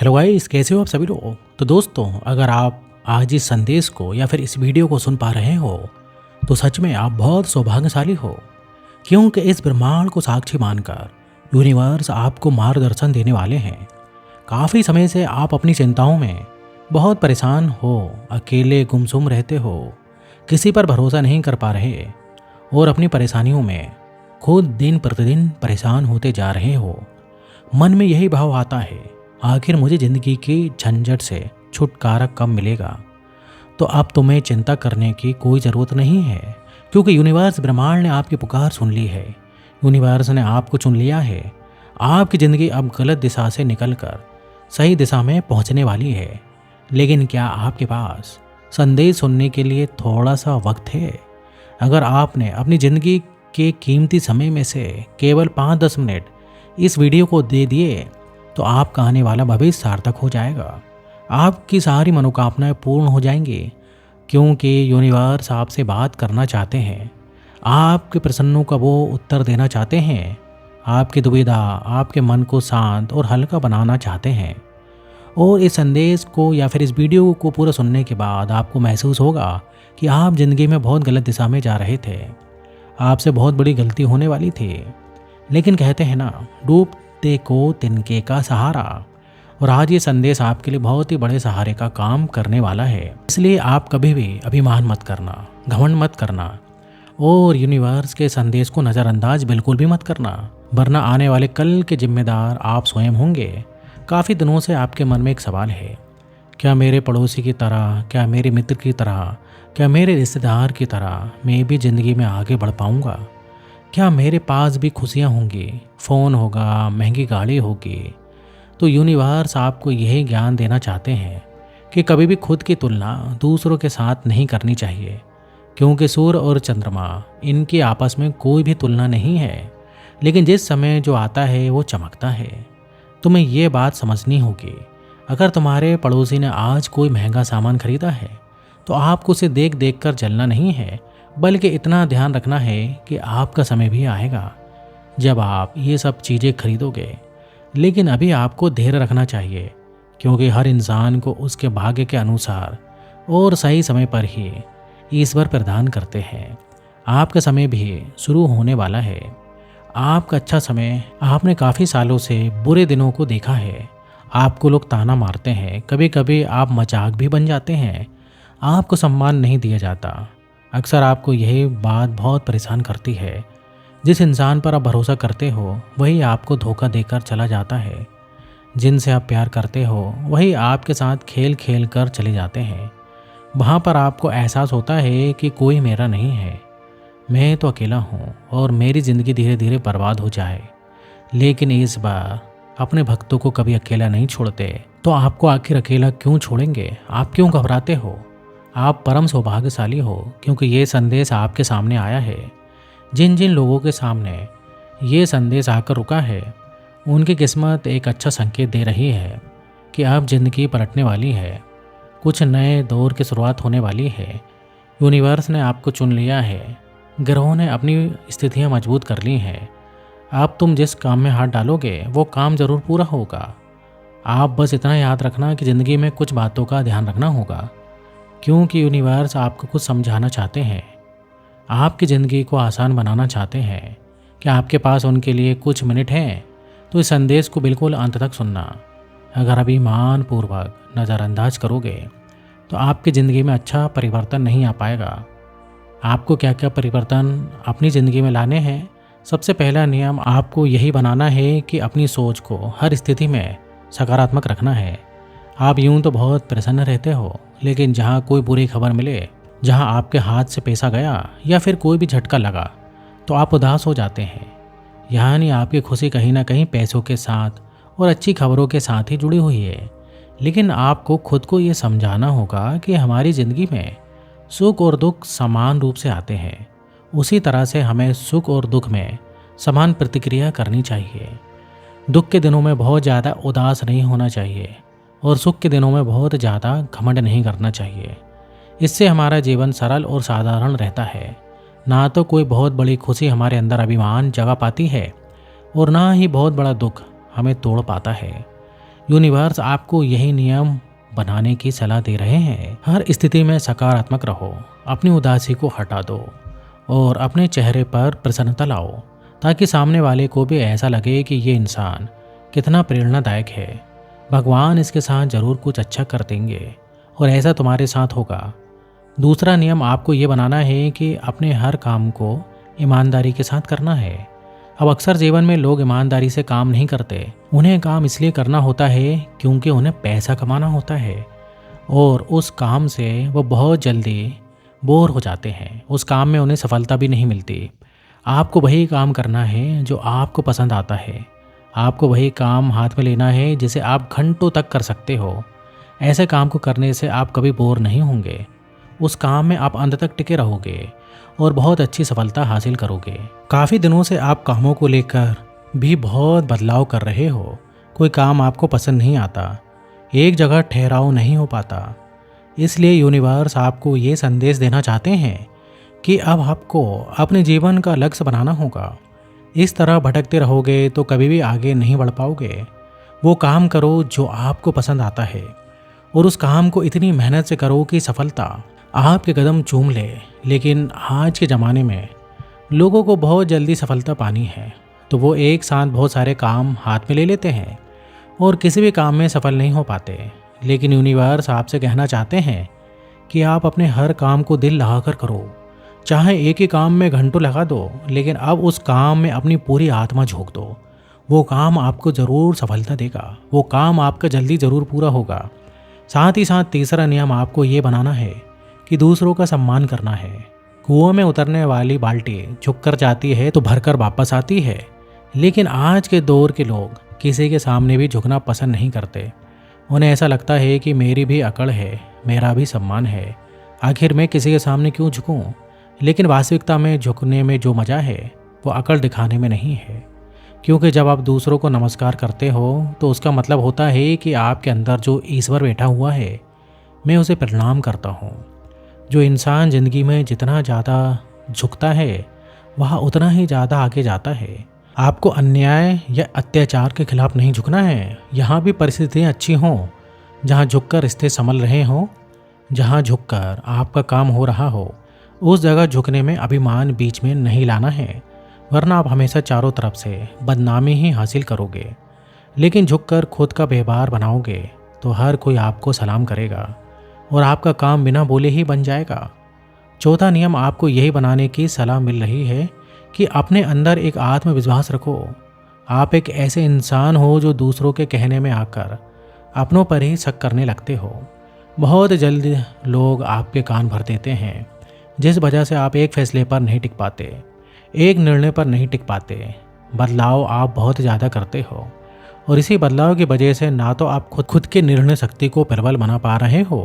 Hello guys, कैसे हो आप सभी लोग। तो दोस्तों, अगर आप आज इस संदेश को या फिर इस वीडियो को सुन पा रहे हो तो सच में आप बहुत सौभाग्यशाली हो, क्योंकि इस ब्रह्मांड को साक्षी मानकर यूनिवर्स आपको मार्गदर्शन देने वाले हैं। काफ़ी समय से आप अपनी चिंताओं में बहुत परेशान हो, अकेले गुमसुम रहते हो, किसी पर भरोसा नहीं कर पा रहे और अपनी परेशानियों में खुद दिन प्रतिदिन परेशान होते जा रहे हो। मन में यही भाव आता है, आखिर मुझे ज़िंदगी की झंझट से छुटकारा कब मिलेगा। तो अब तुम्हें चिंता करने की कोई ज़रूरत नहीं है, क्योंकि यूनिवर्स ब्रह्मांड ने आपकी पुकार सुन ली है। यूनिवर्स ने आपको चुन लिया है। आपकी ज़िंदगी अब गलत दिशा से निकलकर सही दिशा में पहुंचने वाली है। लेकिन क्या आपके पास संदेश सुनने के लिए थोड़ा सा वक्त है? अगर आपने अपनी ज़िंदगी के कीमती समय में से केवल 5-10 मिनट इस वीडियो को दे दिए तो आपका आने वाला भविष्य सार्थक हो जाएगा। आपकी सारी मनोकामनाएं पूर्ण हो जाएंगी, क्योंकि यूनिवर्स आपसे बात करना चाहते हैं। आपके प्रश्नों का वो उत्तर देना चाहते हैं। आपकी दुविधा, आपके मन को शांत और हल्का बनाना चाहते हैं। और इस संदेश को या फिर इस वीडियो को पूरा सुनने के बाद आपको महसूस होगा कि आप ज़िंदगी में बहुत गलत दिशा में जा रहे थे। आपसे बहुत बड़ी गलती होने वाली थी। लेकिन कहते हैं ना, डूबते को तिनके का सहारा। और आज ये संदेश आपके लिए बहुत ही बड़े सहारे का काम करने वाला है। इसलिए आप कभी भी अभिमान मत करना, घमंड मत करना और यूनिवर्स के संदेश को नज़रअंदाज बिल्कुल भी मत करना, वरना आने वाले कल के जिम्मेदार आप स्वयं होंगे। काफ़ी दिनों से आपके मन में एक सवाल है, क्या मेरे पड़ोसी की तरह, क्या मेरे मित्र की तरह, क्या मेरे रिश्तेदार की तरह मैं भी ज़िंदगी में आगे बढ़ पाऊँगा? क्या मेरे पास भी खुशियाँ होंगी, फ़ोन होगा, महंगी गाड़ी होगी? तो यूनिवर्स आपको यही ज्ञान देना चाहते हैं कि कभी भी खुद की तुलना दूसरों के साथ नहीं करनी चाहिए, क्योंकि सूर्य और चंद्रमा, इनकी आपस में कोई भी तुलना नहीं है। लेकिन जिस समय जो आता है वो चमकता है। तुम्हें ये बात समझनी होगी, अगर तुम्हारे पड़ोसी ने आज कोई महंगा सामान खरीदा है तो आपको उसे देख देख कर जलना नहीं है, बल्कि इतना ध्यान रखना है कि आपका समय भी आएगा जब आप ये सब चीज़ें खरीदोगे। लेकिन अभी आपको धैर्य रखना चाहिए, क्योंकि हर इंसान को उसके भाग्य के अनुसार और सही समय पर ही ईश्वर प्रदान करते हैं। आपका समय भी शुरू होने वाला है। आपका अच्छा समय, आपने काफ़ी सालों से बुरे दिनों को देखा है। आपको लोग ताना मारते हैं, कभी कभी आप मजाक भी बन जाते हैं, आपको सम्मान नहीं दिया जाता। अक्सर आपको यही बात बहुत परेशान करती है। जिस इंसान पर आप भरोसा करते हो वही आपको धोखा देकर चला जाता है। जिनसे आप प्यार करते हो वही आपके साथ खेल खेल कर चले जाते हैं। वहाँ पर आपको एहसास होता है कि कोई मेरा नहीं है, मैं तो अकेला हूँ और मेरी ज़िंदगी धीरे धीरे बर्बाद हो जाए। लेकिन इस बार अपने भक्तों को कभी अकेला नहीं छोड़ते। तो आपको आखिर अकेला क्यों छोड़ेंगे? आप क्यों घबराते हो? आप परम सौभाग्यशाली हो, क्योंकि ये संदेश आपके सामने आया है। जिन जिन लोगों के सामने ये संदेश आकर रुका है, उनकी किस्मत एक अच्छा संकेत दे रही है कि अब जिंदगी पलटने वाली है। कुछ नए दौर की शुरुआत होने वाली है। यूनिवर्स ने आपको चुन लिया है। ग्रहों ने अपनी स्थितियां मजबूत कर ली हैं। अब तुम जिस काम में हाथ डालोगे वो काम ज़रूर पूरा होगा। आप बस इतना याद रखना कि ज़िंदगी में कुछ बातों का ध्यान रखना होगा, क्योंकि यूनिवर्स आपको कुछ समझाना चाहते हैं, आपकी ज़िंदगी को आसान बनाना चाहते हैं। क्या आपके पास उनके लिए कुछ मिनट हैं? तो इस संदेश को बिल्कुल अंत तक सुनना। अगर अभिमान पूर्वक नज़रअंदाज करोगे तो आपकी ज़िंदगी में अच्छा परिवर्तन नहीं आ पाएगा। आपको क्या क्या परिवर्तन अपनी ज़िंदगी में लाने हैं? सबसे पहला नियम आपको यही बनाना है कि अपनी सोच को हर स्थिति में सकारात्मक रखना है। आप यूं तो बहुत प्रसन्न रहते हो, लेकिन जहाँ कोई बुरी खबर मिले, जहाँ आपके हाथ से पैसा गया या फिर कोई भी झटका लगा तो आप उदास हो जाते हैं। यानी आपकी खुशी कहीं ना कहीं पैसों के साथ और अच्छी खबरों के साथ ही जुड़ी हुई है। लेकिन आपको खुद को ये समझाना होगा कि हमारी ज़िंदगी में सुख और दुख समान रूप से आते हैं। उसी तरह से हमें सुख और दुख में समान प्रतिक्रिया करनी चाहिए। दुख के दिनों में बहुत ज़्यादा उदास नहीं होना चाहिए और सुख के दिनों में बहुत ज़्यादा घमंड नहीं करना चाहिए। इससे हमारा जीवन सरल और साधारण रहता है। ना तो कोई बहुत बड़ी खुशी हमारे अंदर अभिमान जगा पाती है और ना ही बहुत बड़ा दुख हमें तोड़ पाता है। यूनिवर्स आपको यही नियम बनाने की सलाह दे रहे हैं। हर स्थिति में सकारात्मक रहो, अपनी उदासी को हटा दो और अपने चेहरे पर प्रसन्नता लाओ, ताकि सामने वाले को भी ऐसा लगे कि ये इंसान कितना प्रेरणादायक है। भगवान इसके साथ ज़रूर कुछ अच्छा कर देंगे और ऐसा तुम्हारे साथ होगा। दूसरा नियम आपको ये बनाना है कि अपने हर काम को ईमानदारी के साथ करना है। अब अक्सर जीवन में लोग ईमानदारी से काम नहीं करते। उन्हें काम इसलिए करना होता है क्योंकि उन्हें पैसा कमाना होता है और उस काम से वो बहुत जल्दी बोर हो जाते हैं। उस काम में उन्हें सफलता भी नहीं मिलती। आपको वही काम करना है जो आपको पसंद आता है। आपको वही काम हाथ में लेना है जिसे आप घंटों तक कर सकते हो। ऐसे काम को करने से आप कभी बोर नहीं होंगे। उस काम में आप अंत तक टिके रहोगे और बहुत अच्छी सफलता हासिल करोगे। काफ़ी दिनों से आप कामों को लेकर भी बहुत बदलाव कर रहे हो। कोई काम आपको पसंद नहीं आता, एक जगह ठहराव नहीं हो पाता। इसलिए यूनिवर्स आपको ये संदेश देना चाहते हैं कि अब आपको अपने जीवन का लक्ष्य बनाना होगा। इस तरह भटकते रहोगे तो कभी भी आगे नहीं बढ़ पाओगे। वो काम करो जो आपको पसंद आता है और उस काम को इतनी मेहनत से करो कि सफलता आपके कदम चूम ले। लेकिन आज के ज़माने में लोगों को बहुत जल्दी सफलता पानी है, तो वो एक साथ बहुत सारे काम हाथ में ले लेते हैं और किसी भी काम में सफल नहीं हो पाते। लेकिन यूनिवर्स आपसे कहना चाहते हैं कि आप अपने हर काम को दिल लगाकर करो। चाहे एक ही काम में घंटों लगा दो, लेकिन अब उस काम में अपनी पूरी आत्मा झोंक दो। वो काम आपको ज़रूर सफलता देगा। वो काम आपका जल्दी ज़रूर पूरा होगा। साथ ही साथ तीसरा नियम आपको ये बनाना है कि दूसरों का सम्मान करना है। कुओं में उतरने वाली बाल्टी झुक कर जाती है तो भरकर वापस आती है। लेकिन आज के दौर के लोग किसी के सामने भी झुकना पसंद नहीं करते। उन्हें ऐसा लगता है कि मेरी भी अकड़ है, मेरा भी सम्मान है, आखिर मैं किसी के सामने क्यों झुकूं। लेकिन वास्तविकता में झुकने में जो मज़ा है वो अकड़ दिखाने में नहीं है। क्योंकि जब आप दूसरों को नमस्कार करते हो तो उसका मतलब होता है कि आपके अंदर जो ईश्वर बैठा हुआ है, मैं उसे प्रणाम करता हूँ। जो इंसान ज़िंदगी में जितना ज़्यादा झुकता है वह उतना ही ज़्यादा आगे जाता है। आपको अन्याय या अत्याचार के खिलाफ नहीं झुकना है। यहाँ भी परिस्थितियाँ अच्छी हों, जहाँ झुककर रिश्ते संभल रहे हों, जहाँ झुककर आपका काम हो रहा हो, उस जगह झुकने में अभिमान बीच में नहीं लाना है, वरना आप हमेशा चारों तरफ से बदनामी ही हासिल करोगे। लेकिन झुककर खुद का व्यवहार बनाओगे तो हर कोई आपको सलाम करेगा और आपका काम बिना बोले ही बन जाएगा। चौथा नियम आपको यही बनाने की सलाह मिल रही है कि अपने अंदर एक आत्मविश्वास रखो। आप एक ऐसे इंसान हो जो दूसरों के कहने में आकर अपनों पर ही शक करने लगते हो। बहुत जल्द लोग आपके कान भर देते हैं, जिस वजह से आप एक फैसले पर नहीं टिक पाते, एक निर्णय पर नहीं टिक पाते। बदलाव आप बहुत ज़्यादा करते हो और इसी बदलाव की वजह से ना तो आप खुद के निर्णय शक्ति को प्रबल बना पा रहे हो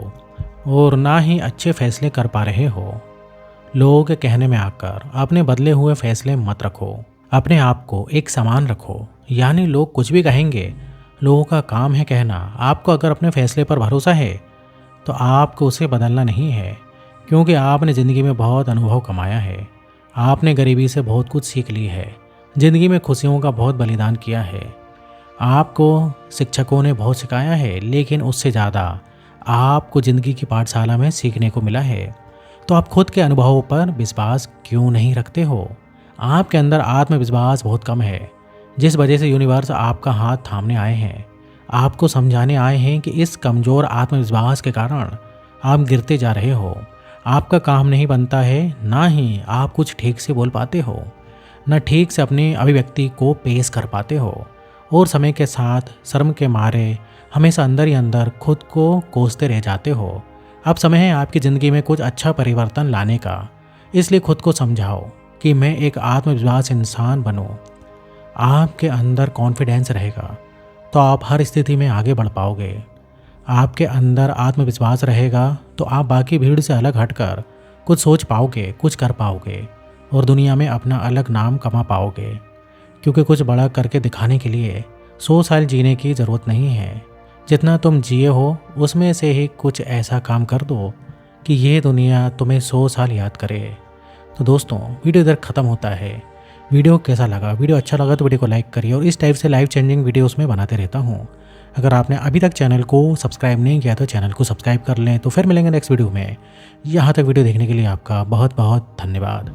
और ना ही अच्छे फैसले कर पा रहे हो। लोगों के कहने में आकर अपने बदले हुए फैसले मत रखो। अपने आप को एक समान रखो। यानी लोग कुछ भी कहेंगे, लोगों का काम है कहना। आपको अगर अपने फैसले पर भरोसा है तो आपको उसे बदलना नहीं है, क्योंकि आपने ज़िंदगी में बहुत अनुभव कमाया है। आपने गरीबी से बहुत कुछ सीख ली है, ज़िंदगी में खुशियों का बहुत बलिदान किया है। आपको शिक्षकों ने बहुत सिखाया है, लेकिन उससे ज़्यादा आपको ज़िंदगी की पाठशाला में सीखने को मिला है। तो आप खुद के अनुभवों पर विश्वास क्यों नहीं रखते हो? आपके अंदर आत्मविश्वास बहुत कम है, जिस वजह से यूनिवर्स आपका हाथ थामने आए हैं। आपको समझाने आए हैं कि इस कमज़ोर आत्मविश्वास के कारण आप गिरते जा रहे हो। आपका काम नहीं बनता है, ना ही आप कुछ ठीक से बोल पाते हो, न ठीक से अपनी अभिव्यक्ति को पेश कर पाते हो और समय के साथ शर्म के मारे हमेशा अंदर ही अंदर खुद को कोसते रह जाते हो। अब समय है आपकी ज़िंदगी में कुछ अच्छा परिवर्तन लाने का। इसलिए खुद को समझाओ कि मैं एक आत्मविश्वास इंसान बनूं। आपके अंदर कॉन्फिडेंस रहेगा तो आप हर स्थिति में आगे बढ़ पाओगे। आपके अंदर आत्मविश्वास रहेगा तो आप बाकी भीड़ से अलग हटकर कुछ सोच पाओगे, कुछ कर पाओगे और दुनिया में अपना अलग नाम कमा पाओगे। क्योंकि कुछ बड़ा करके दिखाने के लिए 100 साल जीने की ज़रूरत नहीं है। जितना तुम जिए हो उसमें से ही कुछ ऐसा काम कर दो कि ये दुनिया तुम्हें 100 साल याद करे। तो दोस्तों, वीडियो इधर ख़त्म होता है। वीडियो कैसा लगा? वीडियो अच्छा लगा तो वीडियो को लाइक करिए और इस टाइप से लाइफ चेंजिंग वीडियोस में बनाते रहता हूँ। अगर आपने अभी तक चैनल को सब्सक्राइब नहीं किया तो चैनल को सब्सक्राइब कर लें। तो फिर मिलेंगे नेक्स्ट वीडियो में। यहाँ तक वीडियो देखने के लिए आपका बहुत बहुत धन्यवाद।